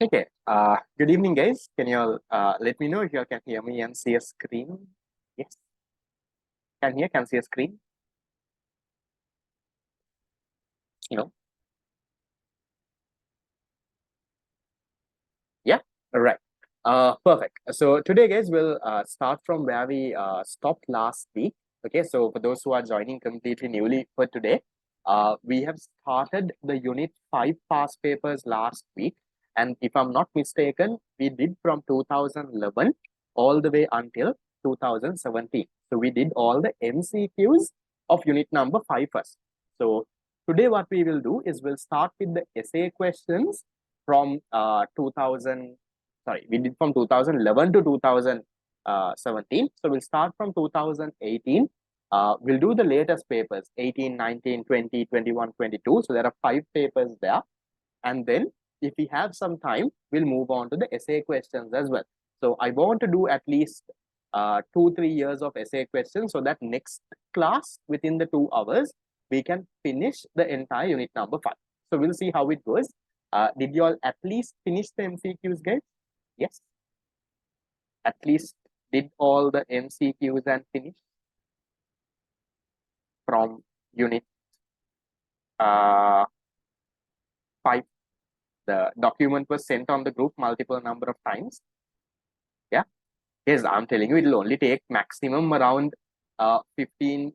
Okay. Good evening, guys. Can you all let me know if you all can hear me and see a screen? Yes. Can see a screen? No. Yeah. All right. Perfect. So today, guys, we'll start from where we stopped last week. Okay. So for those who are joining completely newly for today, we have started the Unit 5 past papers last week. And if I'm not mistaken, we did from 2011 all the way until 2017. So we did all the MCQs of Unit number 5 first. So today what we will do is we'll start with the essay questions from 2000. Sorry, we did from 2011 to 2017. So we'll start from 2018. We'll do the latest papers 18, 19, 20, 21, 22. So there are 5 papers there. And then if we have some time, we'll move on to the essay questions as well. So I want to do at least 2-3 years of essay questions so that next class within the 2 hours, we can finish the entire unit number 5. So we'll see how it goes. Did you all at least finish the MCQs, guys? Yes. At least did all the MCQs and finish from unit 5. The document was sent on the group multiple number of times. Yeah. Yes, I'm telling you, it'll only take maximum around 15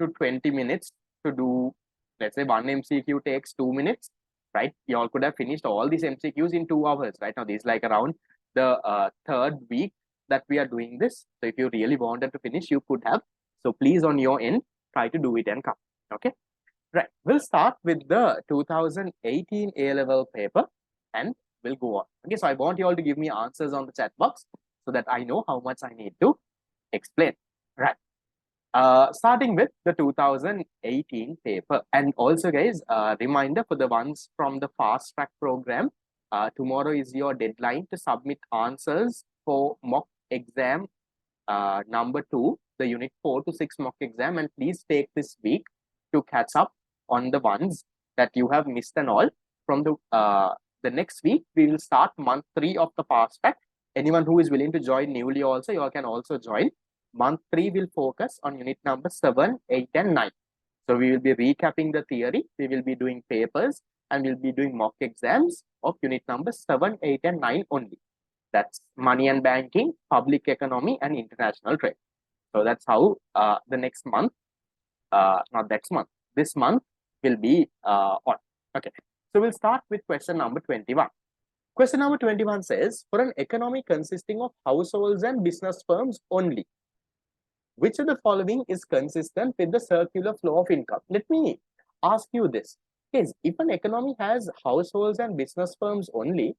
to 20 minutes to do. Let's say one MCQ takes 2 minutes, right? You all could have finished all these MCQs in 2 hours. Right now, this is like around the 3rd week that we are doing this. So if you really wanted to finish, you could have. So please, on your end, try to do it and come. Okay. Right. We'll start with the 2018 A-level paper and we'll go on. Okay. So I want you all to give me answers on the chat box so that I know how much I need to explain. Right. Starting with the 2018 paper. And also, guys, reminder for the ones from the fast track program, tomorrow is your deadline to submit answers for mock exam number 2, the unit 4 to 6 mock exam. And please take this week to catch up on the ones that you have missed and all. From the next week, we will start month 3 of the fast track. Anyone who is willing to join newly also, you all can also join. Month 3 will focus on unit number 7, 8, and 9. So we will be recapping the theory. We will be doing papers and we'll be doing mock exams of unit number 7, 8, and 9 only. That's money and banking, public economy, and international trade. So that's how the next month, not next month, this month will be on. Okay. So we'll start with question number 21. Question number 21 says, for an economy consisting of households and business firms only, which of the following is consistent with the circular flow of income? Let me ask you this. Yes, if an economy has households and business firms only,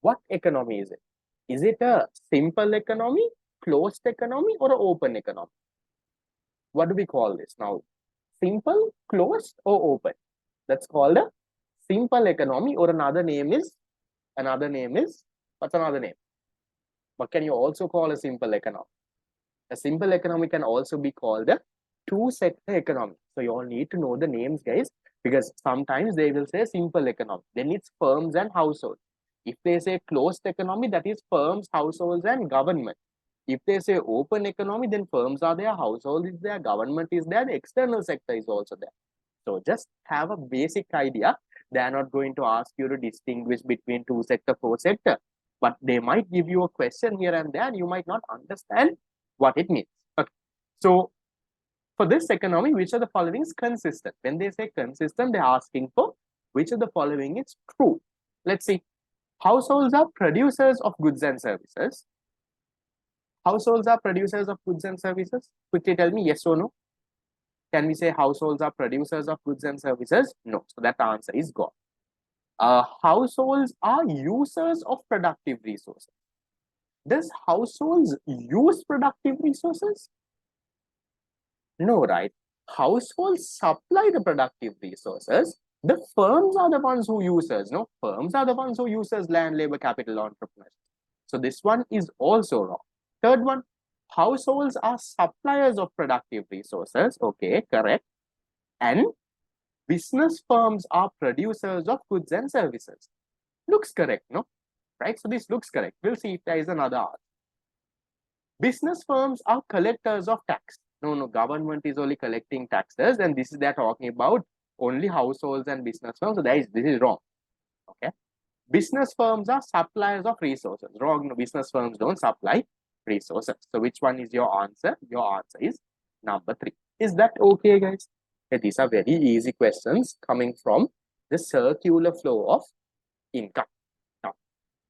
what economy is it? Is it a simple economy, closed economy, or an open economy? What do we call this now? Simple, closed, or open? That's called a simple economy, or another name is, what's another name? What can you also call a simple economy? A simple economy can also be called a two-sector economy. So you all need to know the names, guys, because sometimes they will say simple economy. Then it's firms and households. If they say closed economy, that is firms, households, and government. If they say open economy, then firms are there, household is there, government is there, the external sector is also there. So just have a basic idea. They are not going to ask you to distinguish between two sector, four sector, but they might give you a question here and there, and you might not understand what it means. Okay. So for this economy, which of the following is consistent? When they say consistent, they're asking for which of the following is true. Let's see. Households are producers of goods and services. Households are producers of goods and services. Quickly tell me yes or no. Can we say households are producers of goods and services? No. So that answer is gone. Households are users of productive resources. Does households use productive resources? No, right? Households supply the productive resources. The firms are the ones who users. No, firms are the ones who users land, labor, capital, entrepreneurs. So this one is also wrong. Third one, households are suppliers of productive resources. Okay, correct. And business firms are producers of goods and services. Looks correct, no? right? So this looks correct. We'll see if there is another answer. Business firms are collectors of tax. No, government is only collecting taxes, and this is they're talking about only households and business firms. So this is wrong. Okay. Business firms are suppliers of resources. Wrong. No, business firms don't supply resources. So which one is your answer? Your answer is number 3. Is that okay, guys? Okay, these are very easy questions coming from the circular flow of income. Now,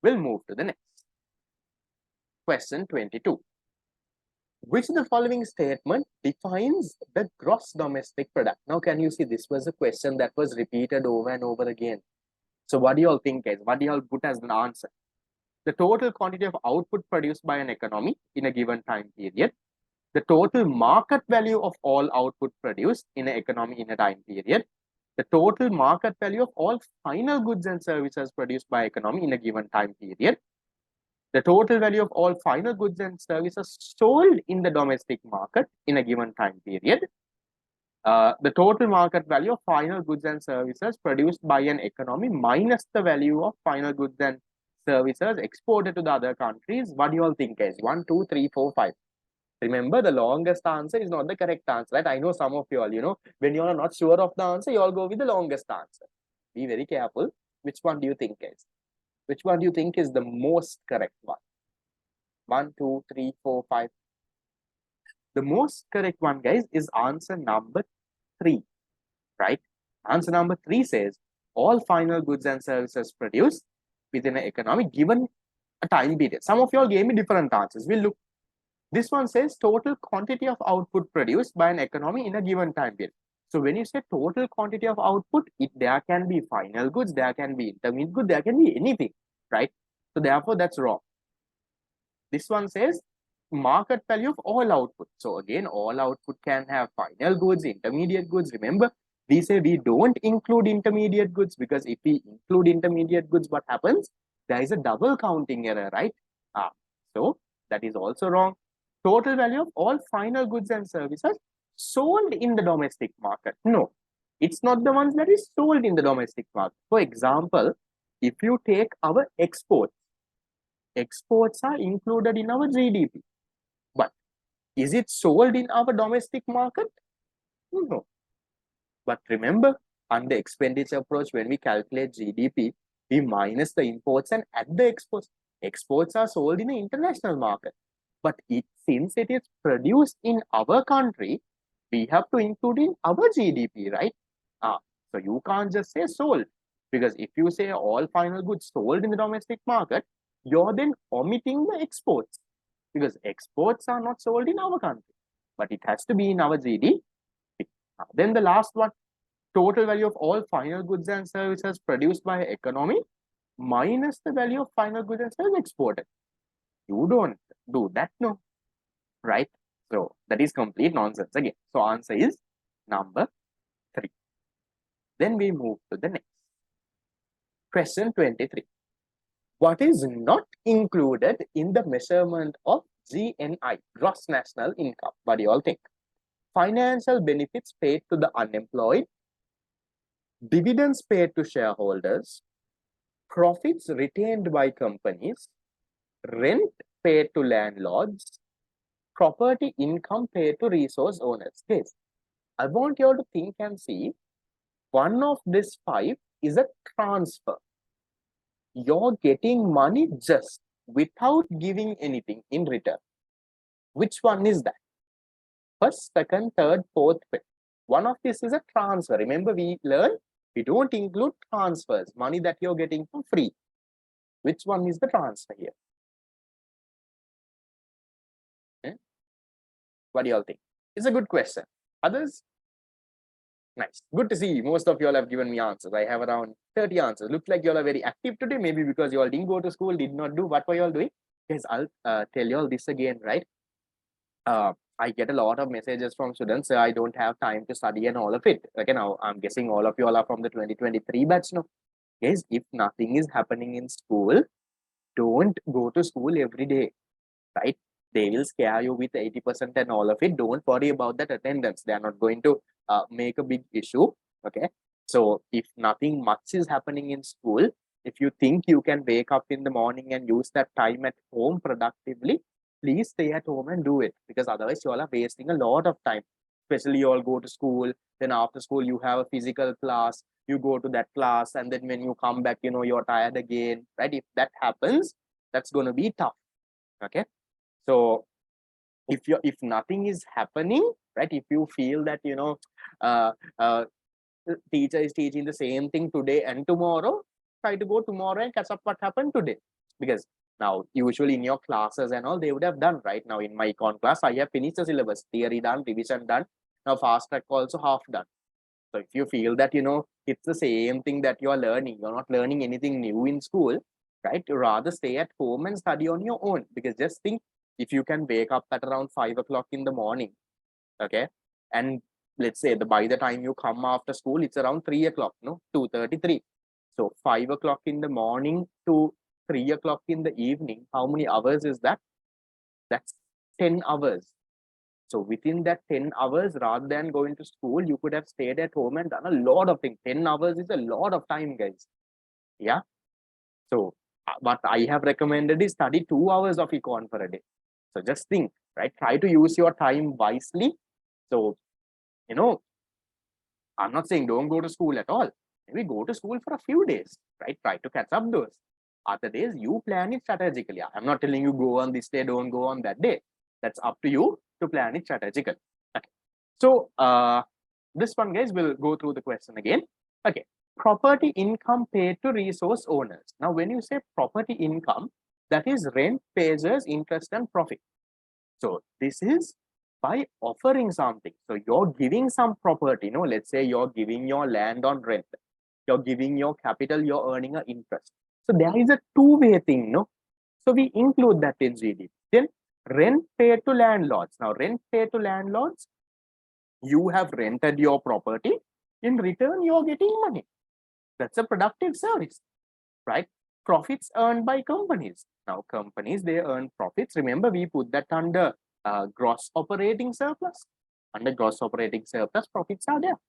we'll move to the next. Question 22. Which of the following statement defines the gross domestic product? Now, can you see this was a question that was repeated over and over again? So what do you all think is? What do you all put as an answer? The total quantity of output produced by an economy in a given time period. The total market value of all output produced in an economy in a time period. The total market value of all final goods and services produced by economy in a given time period. The total value of all final goods and services sold in the domestic market in a given time period. The total market value of final goods and services produced by an economy minus the value of final goods and services exported to the other countries. What do you all think is 1, 2, 3, 4, 5? Remember, the longest answer is not the correct answer, right? I know some of you all, when you are not sure of the answer, you all go with the longest answer. Be very careful. Which one do you think is? Which one do you think is the most correct one? 1, 2, 3, 4, 5. The most correct one, guys, is answer number 3, right? Answer number 3 says all final goods and services produced within an economy given a time period. Some of you all gave me different answers. We'll look. This one says total quantity of output produced by an economy in a given time period. So when you say total quantity of output, there can be final goods, there can be intermediate goods, there can be anything, right? So therefore, that's wrong. This one says market value of all output. So again, all output can have final goods, intermediate goods. Remember, we say we don't include intermediate goods because if we include intermediate goods, what happens? There is a double counting error, right? So that is also wrong. Total value of all final goods and services sold in the domestic market. No, it's not the ones that is sold in the domestic market. For example, if you take our exports are included in our GDP. But is it sold in our domestic market? No. But remember, under expenditure approach, when we calculate GDP, we minus the imports and add the exports. Exports are sold in the international market. But since it is produced in our country, we have to include in our GDP, right? So you can't just say sold. Because if you say all final goods sold in the domestic market, you're then omitting the exports. Because exports are not sold in our country. But it has to be in our GDP. Then the last one, total value of all final goods and services produced by economy minus the value of final goods and services exported. You don't do that, no, right? So that is complete nonsense again. So answer is number 3. Then we move to the next. Question 23. What is not included in the measurement of GNI, gross national income? What do you all think? Financial benefits paid to the unemployed, dividends paid to shareholders, profits retained by companies, rent paid to landlords, property income paid to resource owners. Guys, I want you all to think and see, one of these 5 is a transfer. You're getting money just without giving anything in return. Which one is that? First, second, third, fourth, fifth. One of this is a transfer. Remember, we learned we don't include transfers, money that you're getting for free. Which one is the transfer here? What do you all think? It's a good question. Others? Nice. Good to see. Most of you all have given me answers. I have around 30 answers. Looks like you all are very active today. Maybe because you all didn't go to school, did not do. What were you all doing? Guys, I'll tell you all this again, right? I get a lot of messages from students. I don't have time to study and all of it. Okay, now I'm guessing all of you all are from the 2023 batch now. Guys, if nothing is happening in school, don't go to school every day, right? They will scare you with 80% and all of it. Don't worry about that attendance. They are not going to make a big issue. Okay. So if nothing much is happening in school, If you think you can wake up in the morning and use that time at home productively, please stay at home and do it, because otherwise you all are wasting a lot of time. Especially you all go to school, then after school you have a physical class, you go to that class, and then when you come back, you're tired again, right? If that happens, that's going to be tough. Okay, so if nothing is happening, right, if you feel that uh, uh, teacher is teaching the same thing today and tomorrow, try to go tomorrow and catch up what happened today. Because now usually in your classes and all, they would have done. Right now in my econ class, I have finished the syllabus, theory done, revision done, now fast track also half done. So if you feel that it's the same thing that you're learning, you're not learning anything new in school, right, you rather stay at home and study on your own. Because just think, if you can wake up at around 5 o'clock in the morning, okay, and let's say by the time you come after school, it's around 3 o'clock, no, 2:33. So 5 o'clock in the morning to 3 o'clock in the evening, how many hours is that? That's 10 hours. So within that 10 hours, rather than going to school, you could have stayed at home and done a lot of things. 10 hours is a lot of time, guys. Yeah. So what I have recommended is study 2 hours of econ for a day. So just think, right? Try to use your time wisely. So, I'm not saying don't go to school at all. Maybe go to school for a few days, right? Try to catch up those. Other days, you plan it strategically. I'm not telling you go on this day, don't go on that day. That's up to you to plan it strategically. Okay. So this one, guys, will go through the question again. Okay. Property income paid to resource owners. Now, when you say property income, that is rent, wages, interest, and profit. So this is by offering something. So you're giving some property, let's say you're giving your land on rent, you're giving your capital, you're earning an interest. So there is a two-way thing, no? So we include that in GDP. Then rent paid to landlords. Now rent paid to landlords, you have rented your property. In return, you're getting money. That's a productive service, right? Profits earned by companies. Now companies, they earn profits. Remember, we put that under gross operating surplus. Under gross operating surplus, profits are there.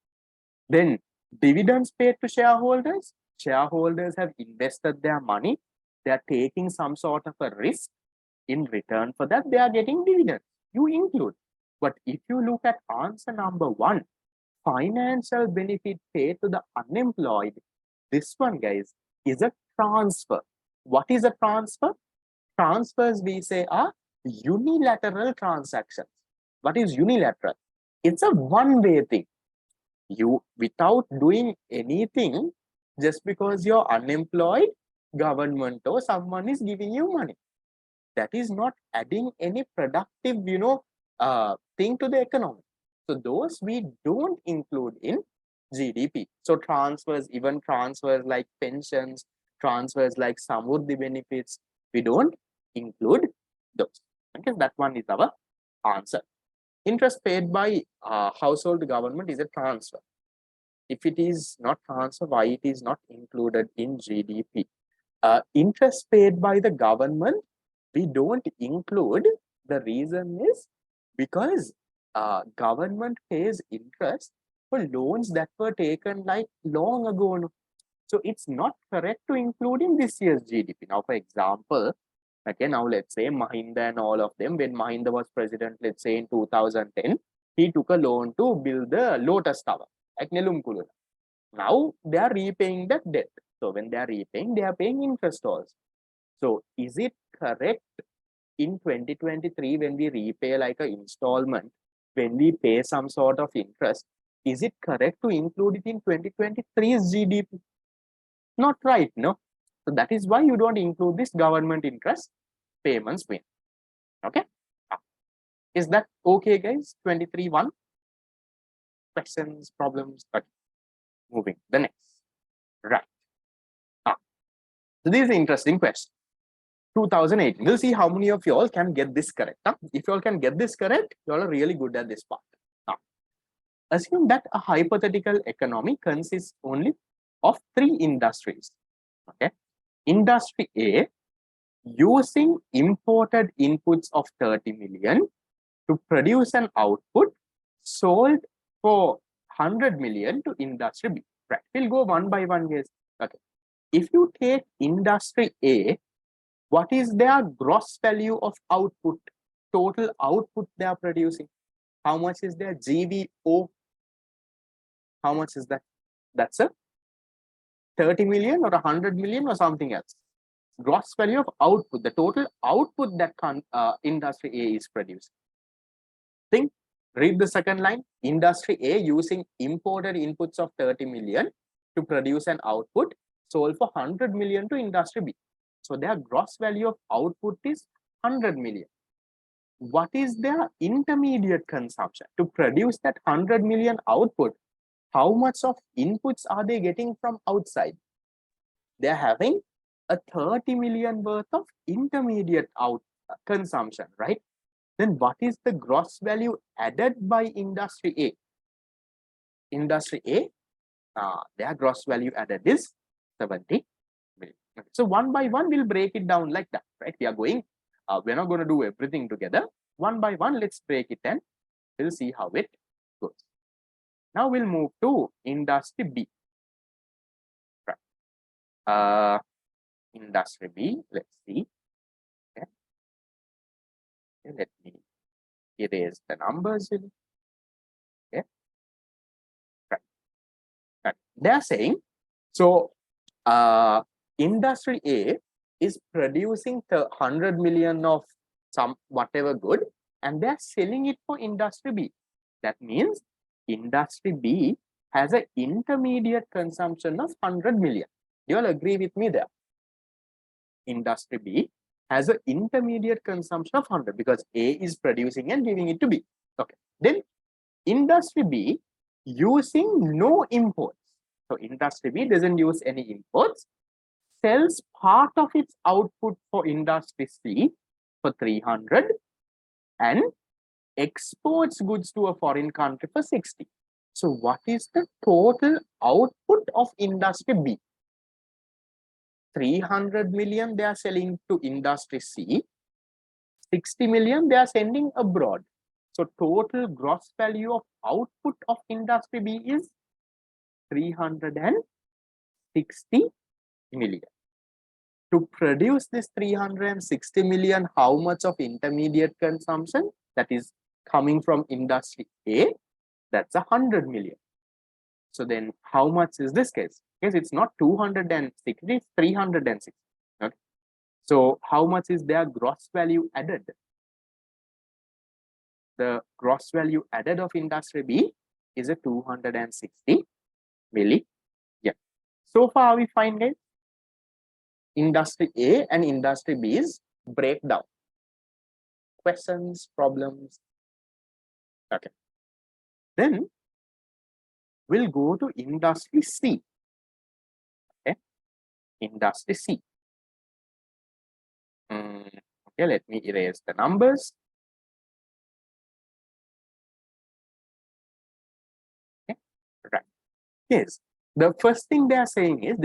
Then dividends paid to shareholders. Shareholders have invested their money. They are taking some sort of a risk. In return for that, they are getting dividends. You include. But if you look at answer number 1, financial benefit paid to the unemployed, this one, guys, is a transfer. What is a transfer? Transfers, we say, are unilateral transactions. What is unilateral? It's a one-way thing. You, without doing anything, just because you're unemployed, government or someone is giving you money. That is not adding any productive, thing to the economy. So those we don't include in GDP. So transfers, even transfers like pensions, transfers like Samurdhi benefits, we don't include those. Okay, that one is our answer. Interest paid by household government is a transfer. If it is not transfer, why it is not included in GDP? Interest paid by the government, we don't include. The reason is because government pays interest for loans that were taken like long ago. So it's not correct to include in this year's GDP. Now, for example, okay, now let's say Mahinda and all of them, when Mahinda was president, let's say in 2010, he took a loan to build the Lotus Tower at Nelumkulula. Now they are repaying that debt. So when they are repaying, they are paying interest also. So is it correct in 2023 when we repay like an installment, when we pay some sort of interest, is it correct to include it in 2023's GDP? Not right, no? So that is why you don't include this government interest payments win. Okay? Is that okay, guys? 23-1. Questions, problems? Okay. Moving the next. Right. So this is an interesting question. 2018. We'll see how many of y'all can get this correct. If y'all can get this correct, y'all are really good at this part. Assume that a hypothetical economy consists only of 3 industries. Okay. Industry A, using imported inputs of 30 million to produce an output sold for 100 million to industry B. Right. We'll go one by one, guys. Okay. if you take industry A, what is their gross value of output, total output they are producing? How much is their GVO? How much is that? That's a 30 million or 100 million or something else. Gross value of output, the total output that industry A is producing. Think, read the second line. Industry A using imported inputs of 30 million to produce an output, sold for 100 million to industry B. So their gross value of output is 100 million. What is their intermediate consumption? To produce that 100 million output, how much of inputs are they getting from outside? They're having a 30 million worth of intermediate consumption, right? Then what is the gross value added by industry A? Industry A, their gross value added is 70 million. Okay. So one by one, we'll break it down like that, right? We are going, we're not going to do everything together. One by one, let's break it and we'll see how it goes. Now we'll move to industry B. Right. Industry B, let's see. Okay. Okay, let me erase the numbers. Okay. Right. They're saying, so industry A is producing 100 million of some whatever good, and they're selling it for industry B. That means industry B has an intermediate consumption of 100 million. You all agree with me there? Industry B has an intermediate consumption of 100 because A is producing and giving it to B. Okay. Then industry B using no imports. So industry B doesn't use any imports, sells part of its output for industry C for 300 and exports goods to a foreign country for 60. So what is the total output of industry B? 300 million they are selling to industry C, 60 million they are sending abroad. So total gross value of output of industry B is 360 million. To produce this 360 million, how much of intermediate consumption that is coming from industry A? That's 100 million. So then how much is this case? Because it's not 260, it's 360. Okay. So how much is their gross value added? The gross value added of industry B is a 260 million. Yeah. So far we find it. Industry A and industry B's breakdown. Questions, problems. Okay. Then we'll go to industry C. Okay. Industry C. Okay, let me erase the numbers. Okay. Right. Yes. The first thing they are saying is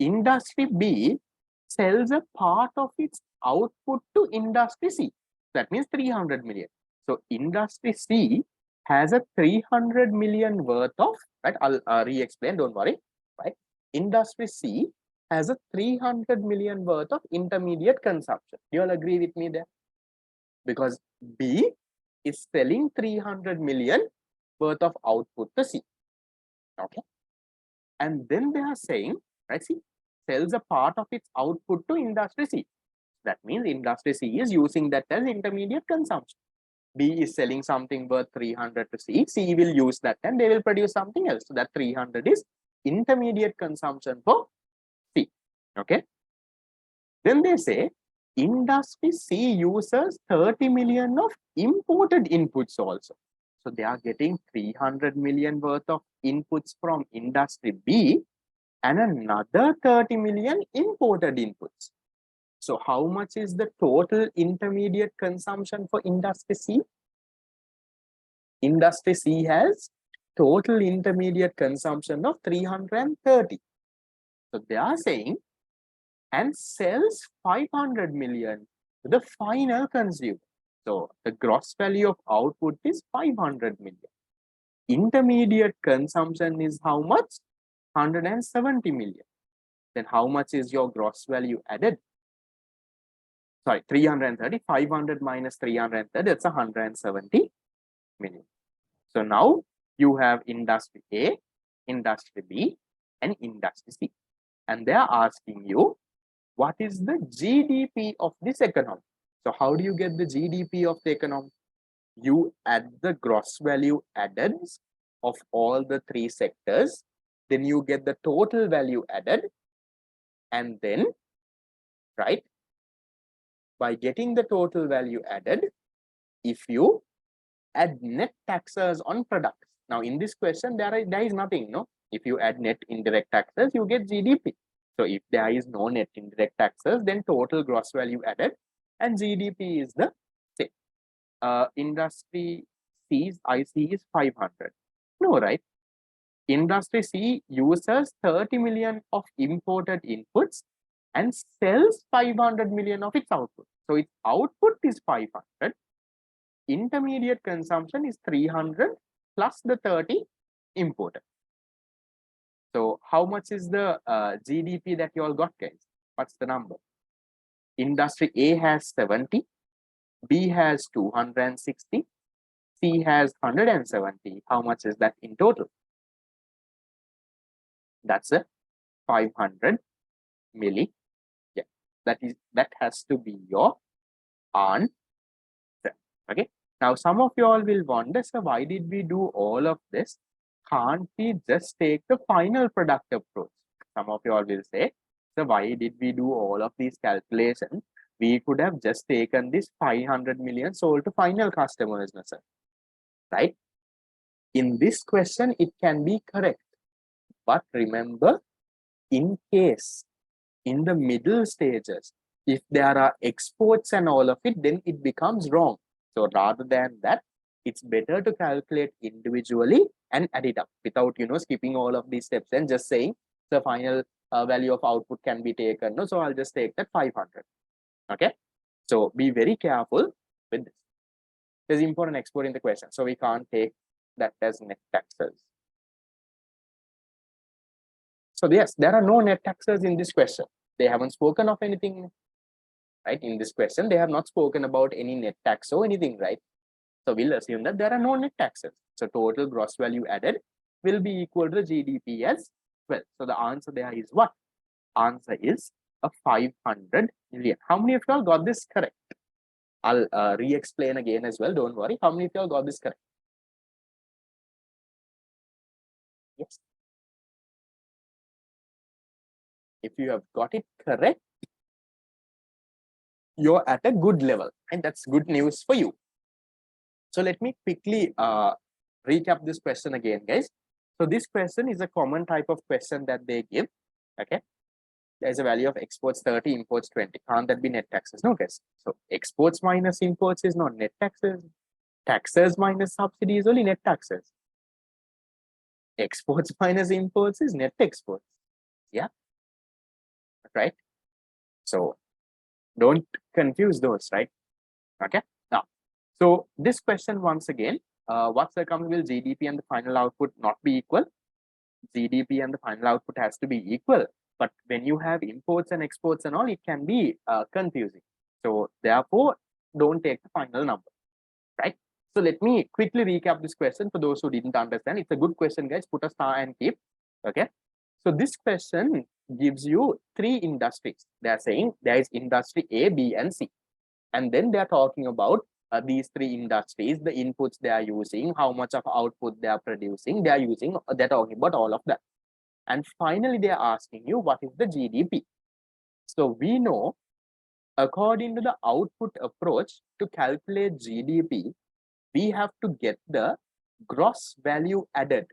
industry B sells a part of its output to industry C. That means 300 million. So industry C has a 300 million worth of, right? I'll re-explain, don't worry, right? Industry C has a 300 million worth of intermediate consumption. You all agree with me there? Because B is selling 300 million worth of output to C. Okay. And then they are saying, right, see, sells a part of its output to industry C. That means industry C is using that as intermediate consumption. B is selling something worth 300 to C. C will use that and they will produce something else. So that 300 is intermediate consumption for C. Okay. Then they say industry C uses 30 million of imported inputs also. So they are getting 300 million worth of inputs from industry B and another 30 million imported inputs. So how much is the total intermediate consumption for industry C? Industry C has total intermediate consumption of 330. So they are saying, and sells 500 million to the final consumer. So the gross value of output is 500 million. Intermediate consumption is how much? 170 million. then how much is your gross value added? Sorry, 330, 500 minus 330, that's 170 million. So now you have industry A, industry B, and industry C. And they are asking you, what is the GDP of this economy? So how do you get the GDP of the economy? You add the gross value added of all the three sectors, then you get the total value added, and then, right, by getting the total value added, if you add net taxes on products. Now in this question, there is nothing, no? If you add net indirect taxes, you get GDP. So if there is no net indirect taxes, then total gross value added and GDP is the same. Industry C's IC is 500. No, right? Industry C uses 30 million of imported inputs and sells 500 million of its output. So its output is 500. Intermediate consumption is 300 plus the 30 imported. So how much is the GDP that you all got, guys? What's the number? Industry A has 70, B has 260, C has 170. How much is that in total? That's a 500 milli. Yeah, that has to be your answer. Okay. Now some of you all will wonder, so why did we do all of this? Can't we just take the final product approach? Some of you all will say, so why did we do all of these calculations? We could have just taken this 500 million sold to final customers, sir. Right? In this question, it can be correct. But remember, in case, in the middle stages, if there are exports and all of it, then it becomes wrong. So rather than that, it's better to calculate individually and add it up without, skipping all of these steps and just saying the final value of output can be taken. No, so I'll just take that 500. Okay. So be very careful with this. There's import and export in the question. So we can't take that as net taxes. So yes, there are no net taxes in this question. They haven't spoken of anything, right? In this question, they have not spoken about any net tax or anything, right? So we'll assume that there are no net taxes. So total gross value added will be equal to GDP as well. So the answer there is what? Answer is a 500 million. How many of y'all got this correct? I'll re-explain again as well. Don't worry. How many of y'all got this correct? Yes. If you have got it correct, you're at a good level, and that's good news for you. So let me quickly recap this question again, guys. So this question is a common type of question that they give. Okay. There's a value of exports 30, imports 20. Can't that be net taxes? No, guys. So exports minus imports is not net taxes. Taxes minus subsidy is only net taxes. Exports minus imports is net exports. Yeah. Right. So don't confuse those, right? Okay. Now, so this question once again, what circumstance will GDP and the final output not be equal? GDP and the final output has to be equal. But when you have imports and exports and all, it can be confusing. So therefore, don't take the final number, right? So let me quickly recap this question for those who didn't understand. It's a good question, guys. Put a star and keep. Okay. So this question gives you three industries. They are saying there is industry A, B, and C. And then they are talking about these three industries, the inputs they are using, how much of output they are producing, they're talking about all of that. And finally, they are asking you, what is the GDP? So we know, according to the output approach, to calculate GDP, we have to get the gross value added,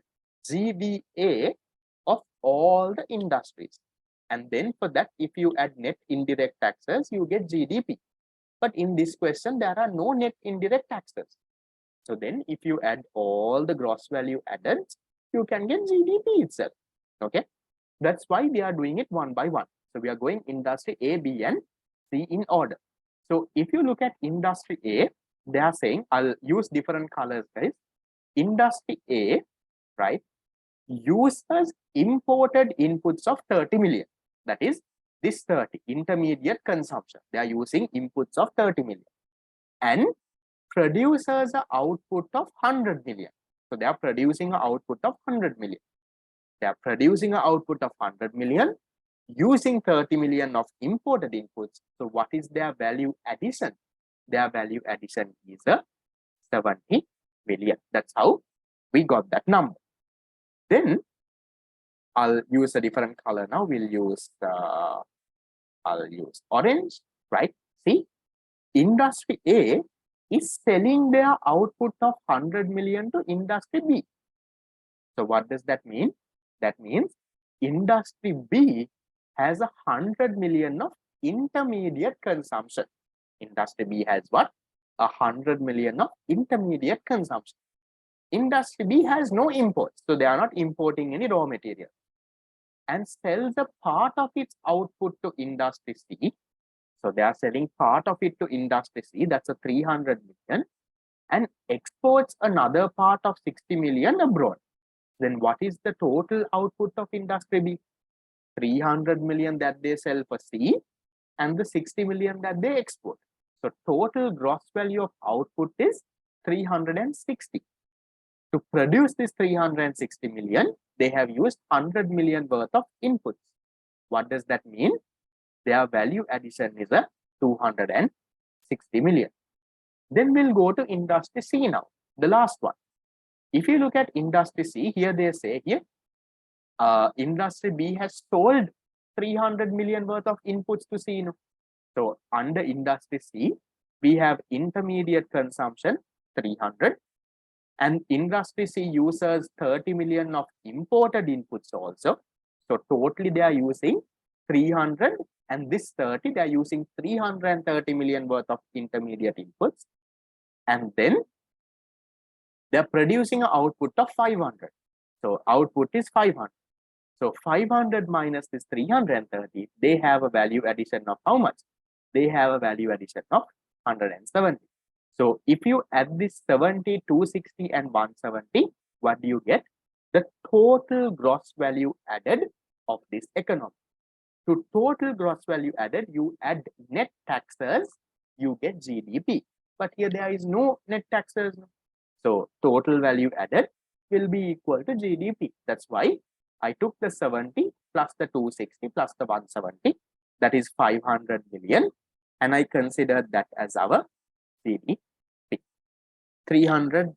GVA, of all the industries. And then for that, if you add net indirect taxes, you get GDP. But in this question, there are no net indirect taxes. So then if you add all the gross value added, you can get GDP itself. Okay. That's why we are doing it one by one. So we are going industry A, B, and C in order. So if you look at industry A, they are saying, I'll use different colors, guys. Industry A, right, uses imported inputs of 30 million. That is this 30, intermediate consumption. They are using inputs of 30 million and produces an output of 100 million. So they are producing an output of 100 million. They are producing an output of 100 million using 30 million of imported inputs. So what is their value addition? Their value addition is a 70 million. That's how we got that number. Then I'll use a different color now. I'll use orange, right? See, industry A is selling their output of 100 million to industry B. So what does that mean? That means industry B has 100 million of intermediate consumption. Industry B has what? 100 million of intermediate consumption. Industry B has no imports, so they are not importing any raw material, and sells a part of its output to industry C. So they are selling part of it to industry C, that's a 300 million, and exports another part of 60 million abroad. Then what is the total output of industry B? 300 million that they sell for C and the 60 million that they export. So total gross value of output is 360. To produce this 360 million, they have used 100 million worth of inputs. What does that mean? Their value addition is a 260 million. Then we'll go to industry C now, the last one. If you look at industry C, here they say here, industry B has sold 300 million worth of inputs to C. So under industry C, we have intermediate consumption 300, and industry C uses 30 million of imported inputs also. So totally they are using 300, and this 30 they are using 330 million worth of intermediate inputs, and then they are producing an output of 500. So output is 500. So 500 minus this 330, they have a value addition of how much? They have a value addition of 170. So if you add this 70, 260 and 170, what do you get? The total gross value added of this economy. To total gross value added, you add net taxes, you get GDP. But here there is no net taxes. So total value added will be equal to GDP. That's why I took the 70 plus the 260 plus the 170, that is 500 million, and I considered that as our GDP. 300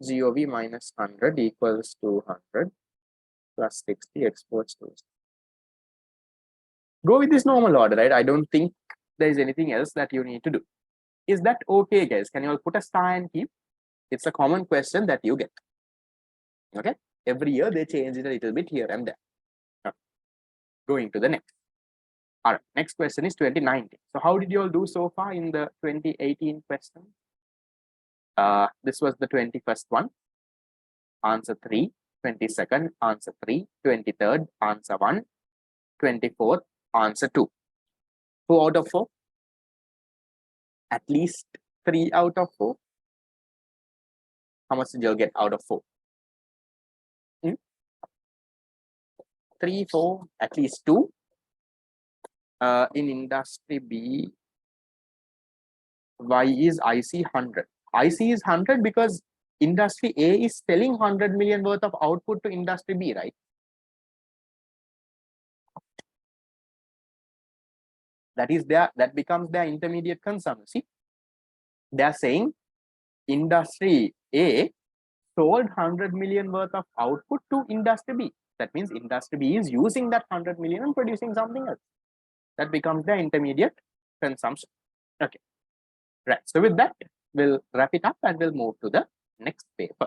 GOV minus 100 equals 200 plus 60 exports to. Go with this normal order, right? I don't think there is anything else that you need to do. Is that okay, guys? Can you all put a star and keep? It's a common question that you get. Okay, every year they change it a little bit here and there. Okay. Going to the next. All right, next question is 2019. So how did you all do so far in the 2018 question? This was the 21st one. Answer 3. 22nd, answer 3. 23rd, answer 1. 24th, answer 2. 2 out of 4. At least 3 out of 4. How much did you all get out of 4? 3, 4, at least 2. In industry B, why is IC 100? IC is 100 because industry A is selling 100 million worth of output to industry B, right? That is their, that becomes their intermediate consumption. See, they are saying industry A sold 100 million worth of output to industry B. That means industry B is using that 100 million and producing something else. That becomes their intermediate consumption. Okay, right. So with that, we'll wrap it up and we'll move to the next paper.